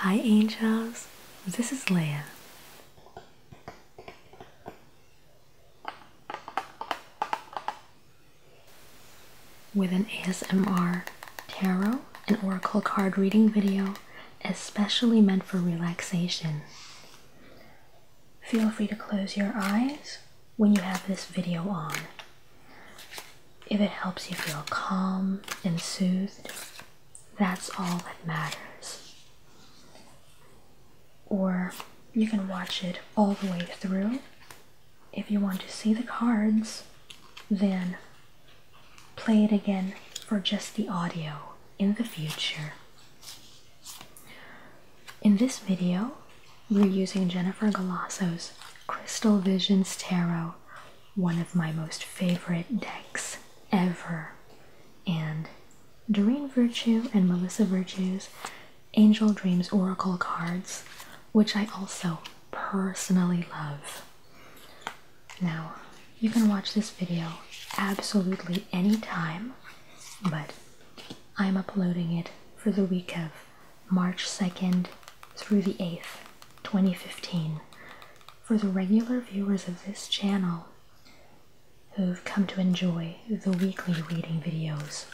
Hi angels, this is Leia. With an ASMR tarot and oracle card reading video especially meant for relaxation. Feel free to close your eyes when you have this video on. If it helps you feel calm and soothed, that's all that matters. Or you can watch it all the way through. If you want to see the cards, then play it again for just the audio in the future. In this video, we're using Jennifer Galasso's Crystal Visions Tarot, one of my most favorite decks ever, and Doreen Virtue and Melissa Virtue's Angel Dreams Oracle cards, which I also personally love. Now, you can watch this video absolutely anytime, but I'm uploading it for the week of March 2nd through the 8th, 2015, for the regular viewers of this channel who've come to enjoy the weekly reading videos.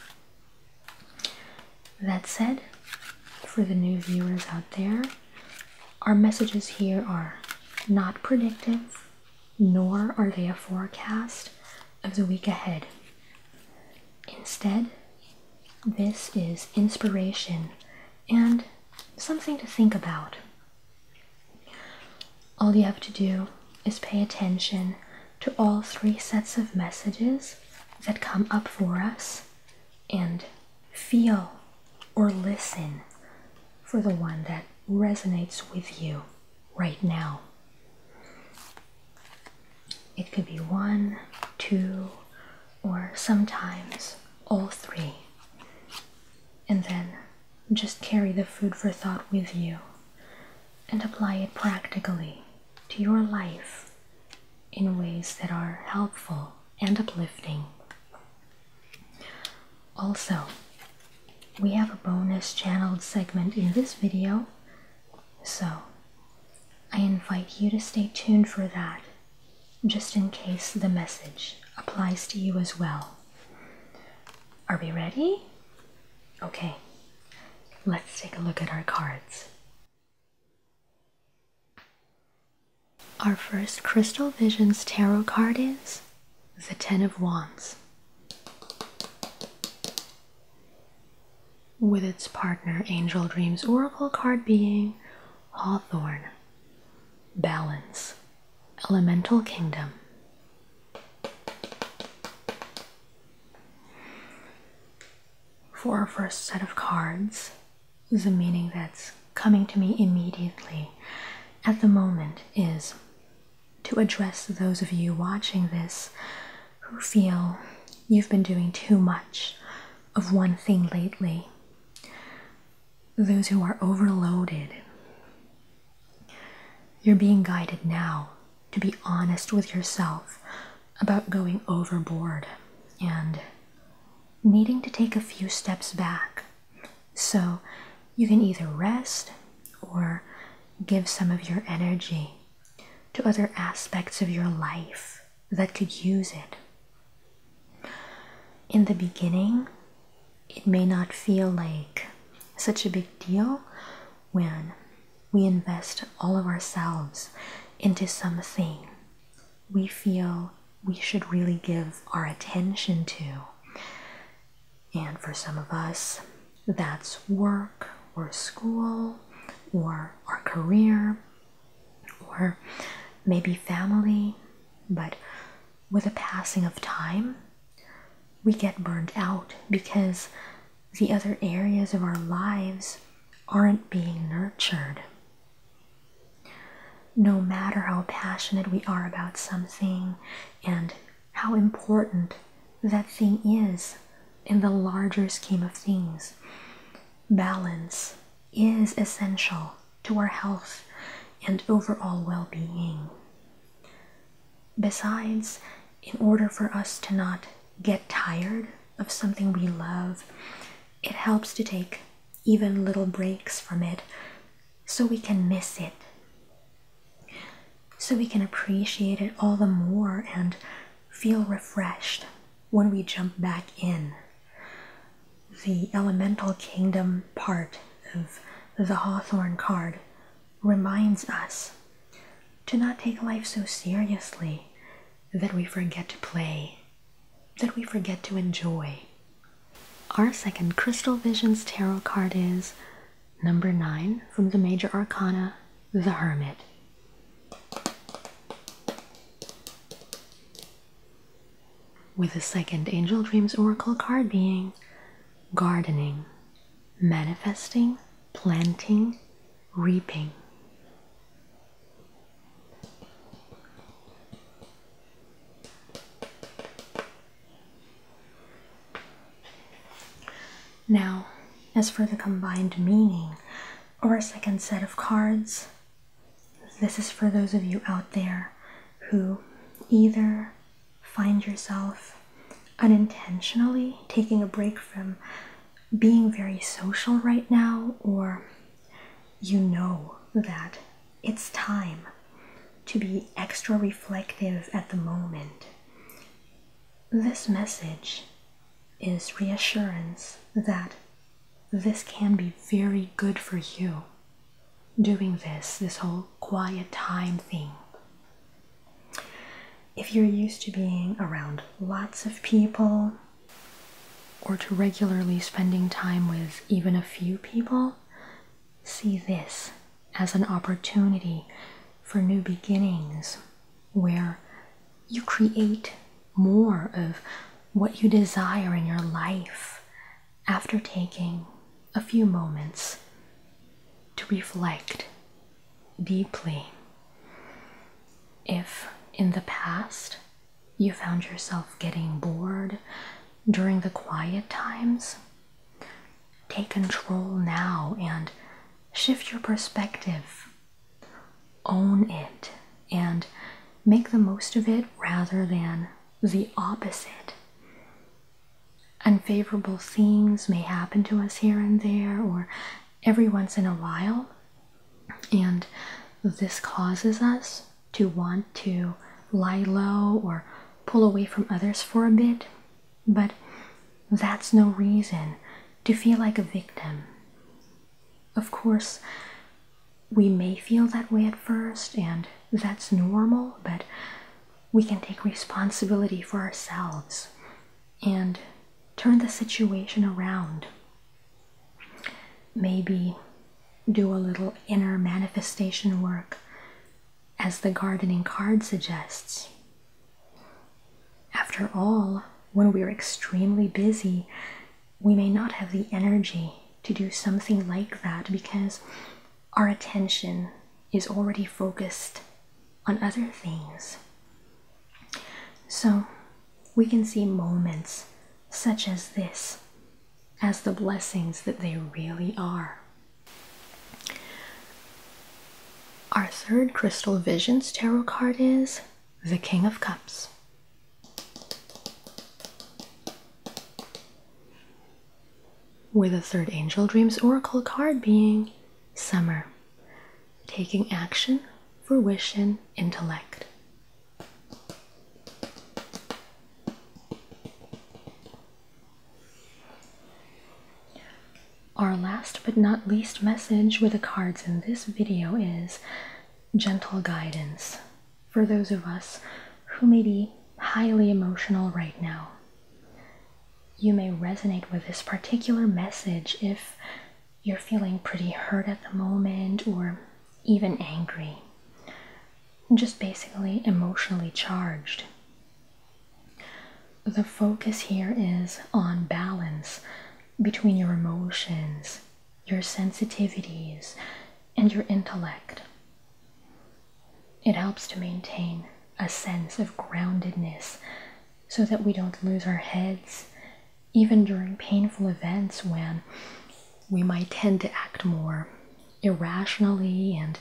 That said, for the new viewers out there, our messages here are not predictive, nor are they a forecast of the week ahead. Instead, this is inspiration and something to think about. All you have to do is pay attention to all three sets of messages that come up for us and feel or listen for the one that resonates with you right now. It could be one, two, or sometimes all three. And then just carry the food for thought with you and apply it practically to your life in ways that are helpful and uplifting. Also, we have a bonus channeled segment in this video, so I invite you to stay tuned for that, just in case the message applies to you as well. Are we ready? Okay, let's take a look at our cards. Our first Crystal Visions tarot card is the Ten of Wands, with its partner Angel Dreams Oracle card being Hawthorn, Balance, Elemental Kingdom. For our first set of cards, the meaning that's coming to me immediately at the moment is to address those of you watching this who feel you've been doing too much of one thing lately. Those who are overloaded. You're being guided now to be honest with yourself about going overboard and needing to take a few steps back so you can either rest or give some of your energy to other aspects of your life that could use it. In the beginning, it may not feel like such a big deal when we invest all of ourselves into something we feel we should really give our attention to. And for some of us, that's work or school or our career or maybe family. But with the passing of time, we get burned out because the other areas of our lives aren't being nurtured. No matter how passionate we are about something and how important that thing is in the larger scheme of things, balance is essential to our health and overall well-being. Besides, in order for us to not get tired of something we love, it helps to take even little breaks from it so we can miss it, so we can appreciate it all the more and feel refreshed when we jump back in. The Elemental Kingdom part of the Hawthorn card reminds us to not take life so seriously that we forget to play, that we forget to enjoy. Our second Crystal Visions Tarot card is number 9 from the Major Arcana, the Hermit. With the second Angel Dreams Oracle card being gardening, manifesting, planting, reaping. Now, as for the combined meaning or a second set of cards, this is for those of you out there who either find yourself unintentionally taking a break from being very social right now, or you know that it's time to be extra reflective at the moment. This message is reassurance that this can be very good for you, doing this whole quiet time thing. If you're used to being around lots of people, or to regularly spending time with even a few people, see this as an opportunity for new beginnings, where you create more of what you desire in your life after taking a few moments to reflect deeply. If in the past you found yourself getting bored during the quiet times, take control now and shift your perspective. Own it and make the most of it rather than the opposite. Unfavorable things may happen to us here and there or every once in a while, and this causes us to want to lie low or pull away from others for a bit, but that's no reason to feel like a victim. Of course, we may feel that way at first, and that's normal, but we can take responsibility for ourselves and turn the situation around. Maybe do a little inner manifestation work, as the gardening card suggests. After all, when we're extremely busy, we may not have the energy to do something like that because our attention is already focused on other things. So we can see moments such as this as the blessings that they really are. Our third Crystal Visions Tarot card is the King of Cups. With the third Angel Dreams Oracle card being Summer, taking action, fruition, intellect. Our last but not least message with the cards in this video is gentle guidance for those of us who may be highly emotional right now. You may resonate with this particular message if you're feeling pretty hurt at the moment or even angry, just basically emotionally charged. The focus here is on balance between your emotions, your sensitivities, and your intellect. It helps to maintain a sense of groundedness so that we don't lose our heads, even during painful events when we might tend to act more irrationally and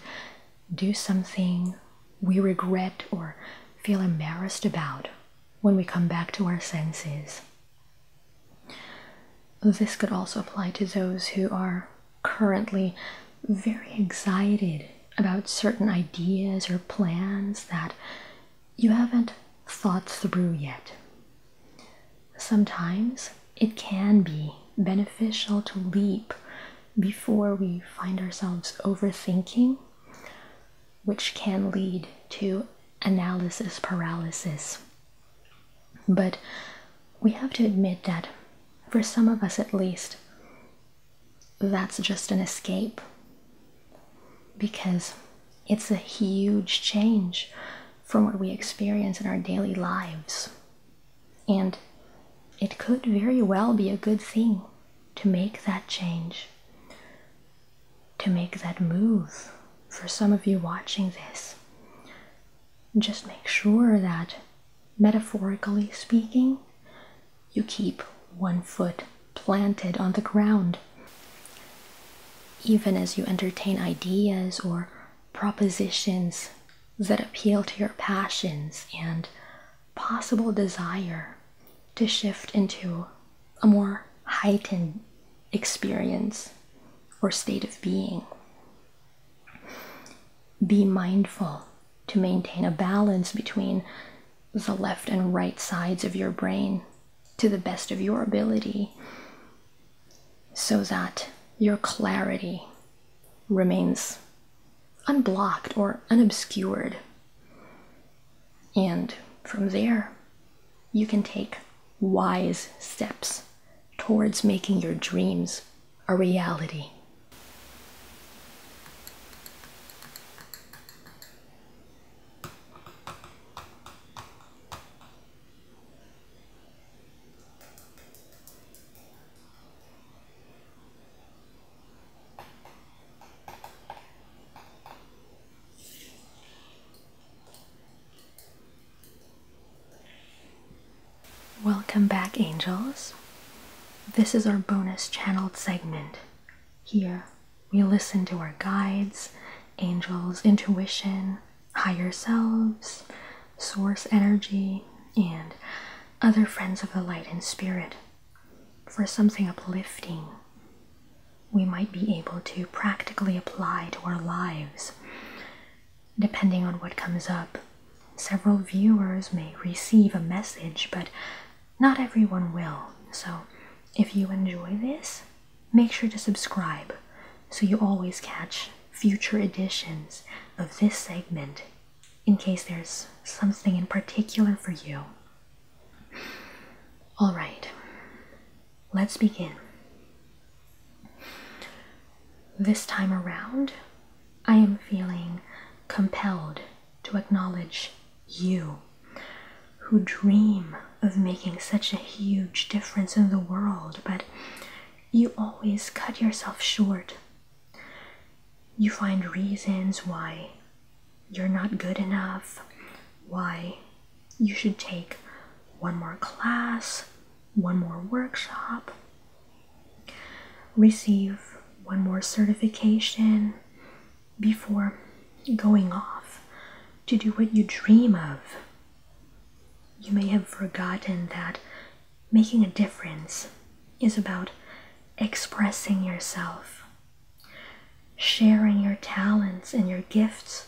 do something we regret or feel embarrassed about when we come back to our senses. This could also apply to those who are currently very excited about certain ideas or plans that you haven't thought through yet. Sometimes it can be beneficial to leap before we find ourselves overthinking, which can lead to analysis paralysis. But we have to admit that, for some of us at least, that's just an escape, because it's a huge change from what we experience in our daily lives. And it could very well be a good thing to make that change, to make that move. For some of you watching this, just make sure that, metaphorically speaking, you keep one foot planted on the ground, even as you entertain ideas or propositions that appeal to your passions and possible desire to shift into a more heightened experience or state of being. Be mindful to maintain a balance between the left and right sides of your brain to the best of your ability, so that your clarity remains unblocked or unobscured. And from there, you can take wise steps towards making your dreams a reality. Welcome back, angels. This is our bonus channeled segment. Here, we listen to our guides, angels, intuition, higher selves, source energy, and other friends of the light and spirit for something uplifting we might be able to practically apply to our lives. Depending on what comes up, several viewers may receive a message, but not everyone will. So if you enjoy this, make sure to subscribe so you always catch future editions of this segment in case there's something in particular for you. All right, let's begin. This time around, I am feeling compelled to acknowledge you, who dream of making such a huge difference in the world, but you always cut yourself short. You find reasons why you're not good enough, why you should take one more class, one more workshop, receive one more certification before going off to do what you dream of. You may have forgotten that making a difference is about expressing yourself, sharing your talents and your gifts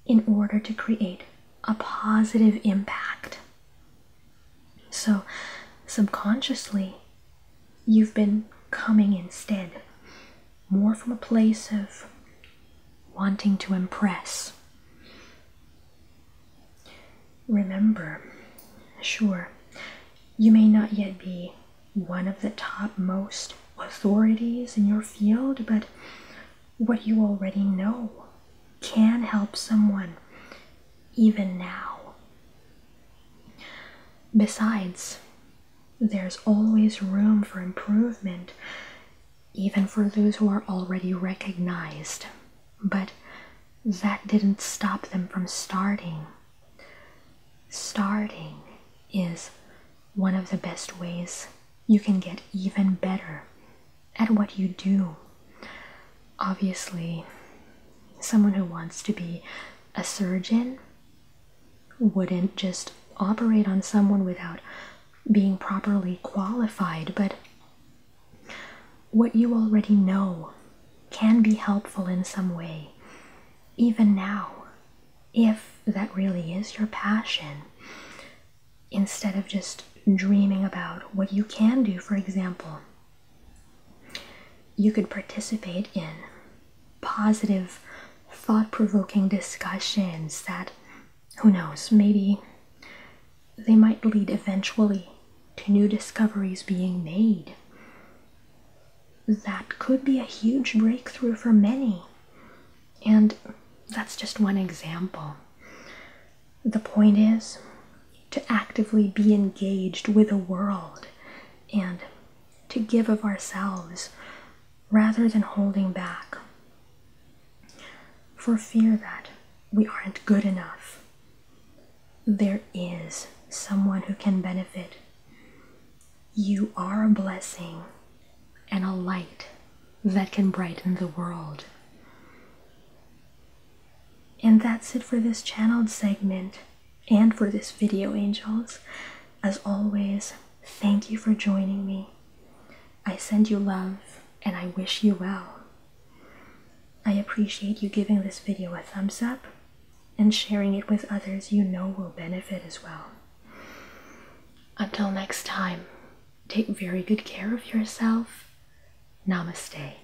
in order to create a positive impact. So, subconsciously, you've been coming instead more from a place of wanting to impress. Remember, sure, you may not yet be one of the topmost authorities in your field, but what you already know can help someone even now. Besides, there's always room for improvement, even for those who are already recognized. But that didn't stop them from starting. Starting is one of the best ways you can get even better at what you do. Obviously, someone who wants to be a surgeon wouldn't just operate on someone without being properly qualified, but what you already know can be helpful in some way, even now, if that really is your passion, instead of just dreaming about what you can do. For example, you could participate in positive, thought-provoking discussions that, who knows, maybe they might lead eventually to new discoveries being made. That could be a huge breakthrough for many. And that's just one example. The point is to actively be engaged with the world and to give of ourselves rather than holding back for fear that we aren't good enough. There is someone who can benefit. You are a blessing and a light that can brighten the world. And that's it for this channeled segment and for this video, angels. As always, thank you for joining me. I send you love and I wish you well. I appreciate you giving this video a thumbs up and sharing it with others you know will benefit as well. Until next time, take very good care of yourself. Namaste.